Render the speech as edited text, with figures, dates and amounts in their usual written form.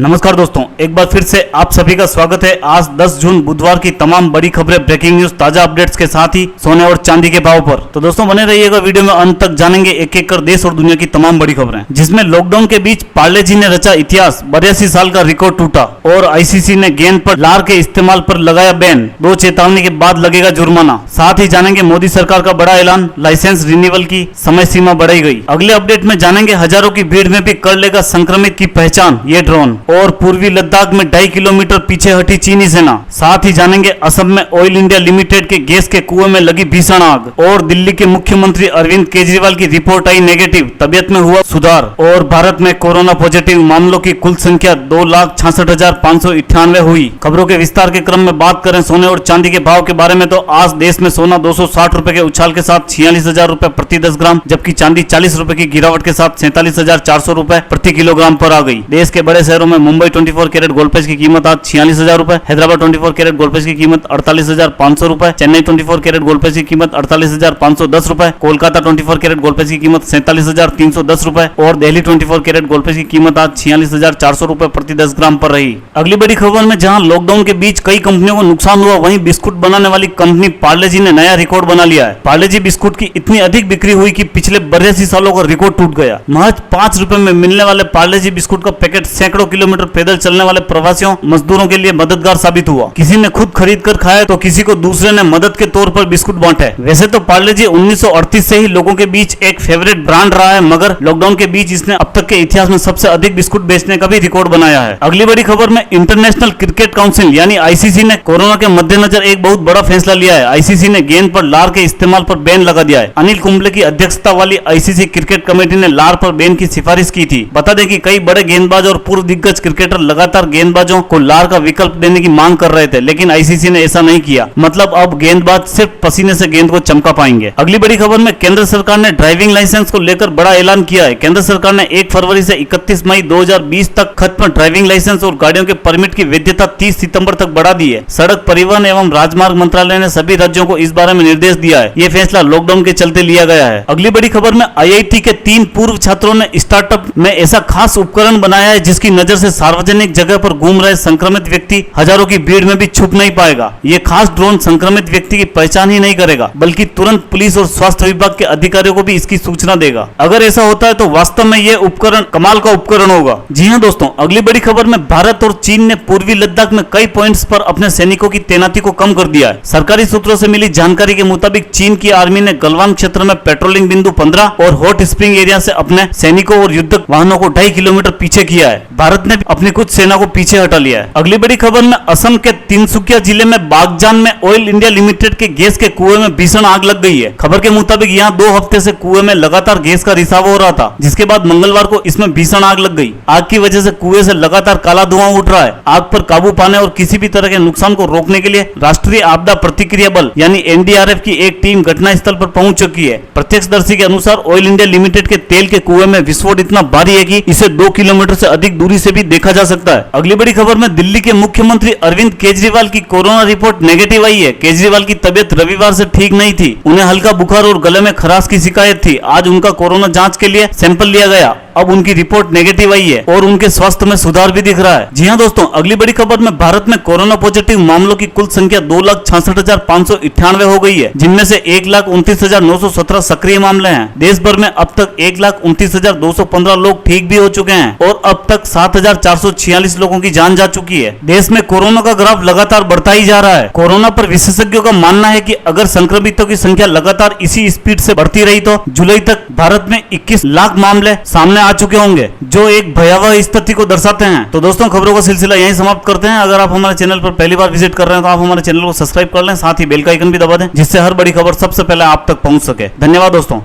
नमस्कार दोस्तों, एक बार फिर से आप सभी का स्वागत है। आज 10 जून बुधवार की तमाम बड़ी खबरें, ब्रेकिंग न्यूज, ताजा अपडेट्स के साथ ही सोने और चांदी के भाव पर। तो दोस्तों बने रहिएगा, वीडियो में अंत तक जानेंगे एक एक कर देश और दुनिया की तमाम बड़ी खबरें, जिसमें लॉकडाउन के बीच पार्ले जी ने रचा इतिहास, 82 साल का रिकॉर्ड टूटा और आईसीसी ने गेंद पर लार के इस्तेमाल पर लगाया बैन, 2 चेतावनी के बाद लगेगा जुर्माना। साथ ही जानेंगे मोदी सरकार का बड़ा ऐलान, लाइसेंस रिन्यूअल की समय सीमा बढ़ाई गई। अगले अपडेट में जानेंगे हजारों की भीड़ में भी कर लेगा संक्रमित की पहचान ये ड्रोन, और पूर्वी लद्दाख में 2.5 किलोमीटर पीछे हटी चीनी सेना। साथ ही जानेंगे असम में ऑयल इंडिया लिमिटेड के गैस के कुएं में लगी भीषण आग, और दिल्ली के मुख्यमंत्री अरविंद केजरीवाल की रिपोर्ट आई नेगेटिव, तबियत में हुआ सुधार। और भारत में कोरोना पॉजिटिव मामलों की कुल संख्या 2,66,598 हुई। खबरों के विस्तार के क्रम में बात करें सोने और चांदी के भाव के बारे में, तो आज देश में सोना 260 रुपए के उछाल के साथ 46,000 रुपए प्रति 10 ग्राम, जबकि चांदी 40 रुपए की गिरावट के साथ 47,400 रुपए प्रति किलोग्राम पर आ गई। देश के बड़े शहरों में मुंबई 24 कैरेट गोल्ड पेज की कीमत आज 46,000 रुपए, हैदराबाद 24 कैरेट गोल्ड पेज की कीमत 48,500 रुपए, चेन्नई 24 कैरेट गोल्ड पेज की कीमत 48,510 रुपए, कोलकाता 24 कैरेट गोल्ड पेज की कीमत 47,310 रुपए और दिल्ली 24 कैरेट गोल्ड पेज की कीमत आज 46,400 रुपए प्रति 10 ग्राम पर रही। अगली बड़ी खबर में, जहां लॉकडाउन के बीच कई कंपनियों को नुकसान हुआ, वहीं बिस्कुट बनाने वाली कंपनी पार्ले जी ने नया रिकॉर्ड बना लिया है। पार्ले जी बिस्कुट की इतनी अधिक बिक्री हुई कि पिछले 82 सालों का रिकॉर्ड टूट गया। महज 5 रुपए में मिलने वाले पार्ले जी बिस्कुट का पैकेट सैकड़ों किलोमीटर पैदल चलने वाले प्रवासियों मजदूरों के लिए मददगार साबित हुआ। किसी ने खुद खरीद कर खाया तो किसी को दूसरे ने मदद के तौर पर बिस्कुट बांटे। वैसे तो पार्ले जी 1938 से ही लोगों के बीच एक फेवरेट ब्रांड रहा है, मगर लॉकडाउन के बीच इसने अब तक के इतिहास में सबसे अधिक बिस्कुट बेचने का भी रिकॉर्ड बनाया है। अगली बड़ी खबर में, इंटरनेशनल क्रिकेट काउंसिल यानी आईसीसी ने कोरोना के मद्देनजर एक बहुत बड़ा फैसला लिया है। आईसीसी ने गेंद पर लार के इस्तेमाल पर बैन लगा दिया है। अनिल कुंबले की अध्यक्षता वाली आईसीसी क्रिकेट कमेटी ने लार पर बैन की सिफारिश की थी। बता दें कि कई बड़े गेंदबाज और पूर्व दिग्गज क्रिकेटर लगातार गेंदबाजों को लार का विकल्प देने की मांग कर रहे थे, लेकिन आईसीसी ने ऐसा नहीं किया। मतलब अब गेंदबाज सिर्फ पसीने से गेंद को चमका पाएंगे। अगली बड़ी खबर में, केंद्र सरकार ने ड्राइविंग लाइसेंस को लेकर बड़ा ऐलान किया है। केंद्र सरकार ने 1 फरवरी से 31 मई 2020 तक खत्म ड्राइविंग लाइसेंस और गाड़ियों के परमिट की वैधता 30 सितंबर तक बढ़ा दी है। सड़क परिवहन एवं राजमार्ग मंत्रालय ने सभी राज्यों को इस बारे में निर्देश दिया है। यह फैसला लॉकडाउन के चलते लिया गया है। अगली बड़ी खबर में, आईआईटी के 3 पूर्व छात्रों ने स्टार्टअप में ऐसा खास उपकरण बनाया है जिसकी नजर से सार्वजनिक जगह पर घूम रहे संक्रमित व्यक्ति हजारों की भीड़ में भी छुप नहीं पाएगा। ये खास ड्रोन संक्रमित व्यक्ति की पहचान ही नहीं करेगा, बल्कि तुरंत पुलिस और स्वास्थ्य विभाग के अधिकारियों को भी इसकी सूचना देगा। अगर ऐसा होता है तो वास्तव में यह उपकरण कमाल का उपकरण होगा। जी हां दोस्तों, अगली बड़ी खबर में, भारत और चीन ने पूर्वी लद्दाख में कई पॉइंट्स पर अपने सैनिकों की तैनाती को कम कर दिया है। सरकारी सूत्रों से मिली जानकारी के मुताबिक चीन की आर्मी ने गलवान क्षेत्र में पेट्रोलिंग बिंदु 15 और हॉट स्प्रिंग एरिया से अपने सैनिकों और युद्धक वाहनों को 2.5 किलोमीटर पीछे किया है। भारत ने अपनी कुछ सेना को पीछे हटा लिया है। अगली बड़ी खबर में, असम के तिनसुकिया जिले में बागजान में ऑयल इंडिया लिमिटेड के गैस के कुएं में भीषण आग लग गई है। खबर के मुताबिक यहाँ 2 हफ्ते से कुएं में लगातार गैस का रिसाव हो रहा था, जिसके बाद मंगलवार को इसमें भीषण आग लग गई। आग की वजह से कुएं से लगातार काला धुआं उठ रहा है। आग पर काबू पाने और किसी भी तरह के नुकसान को रोकने के लिए राष्ट्रीय आपदा प्रतिक्रिया बल यानी एनडीआरएफ की एक टीम घटनास्थल पर पहुंच चुकी है। प्रत्यक्षदर्शी के अनुसार ऑयल इंडिया लिमिटेड के तेल के कुएं में विस्फोट इतना भारी है कि इसे 2 किलोमीटर से अधिक दूरी से भी देखा जा सकता है। अगली बड़ी खबर में, दिल्ली के मुख्यमंत्री अरविंद केजरीवाल की कोरोना रिपोर्ट नेगेटिव आई है। केजरीवाल की तबियत रविवार से ठीक नहीं थी। उन्हें हल्का बुखार और गले में खराश की शिकायत थी। आज उनका कोरोना जांच के लिए सैंपल लिया गया। अब उनकी रिपोर्ट नेगेटिव आई है और उनके स्वास्थ्य में सुधार भी दिख रहा है। जी हां दोस्तों, अगली बड़ी खबर में, भारत में कोरोना पॉजिटिव मामलों की कुल संख्या 2,66,598 हो गई है, जिनमें से 1,29,917 सक्रिय मामले हैं। देश भर में अब तक 1,29,215 लोग ठीक भी हो चुके हैं और अब तक 7,446 लोगों की जान जा चुकी है। देश में कोरोना का ग्राफ लगातार बढ़ता ही जा रहा है। कोरोना पर विशेषज्ञों का मानना है कि अगर संक्रमितों की संख्या लगातार इसी स्पीड से बढ़ती रही तो जुलाई तक भारत में 21 लाख मामले सामने आ चुके होंगे, जो एक भयावह स्थिति को दर्शाते हैं। तो दोस्तों, खबरों का सिलसिला यहीं समाप्त करते हैं। अगर आप हमारे चैनल पर पहली बार विजिट कर रहे हैं तो आप हमारे चैनल को सब्सक्राइब कर लें, साथ ही बेल का आइकन भी दबा दें, जिससे हर बड़ी खबर सबसे पहले आप तक पहुंच सके। धन्यवाद दोस्तों।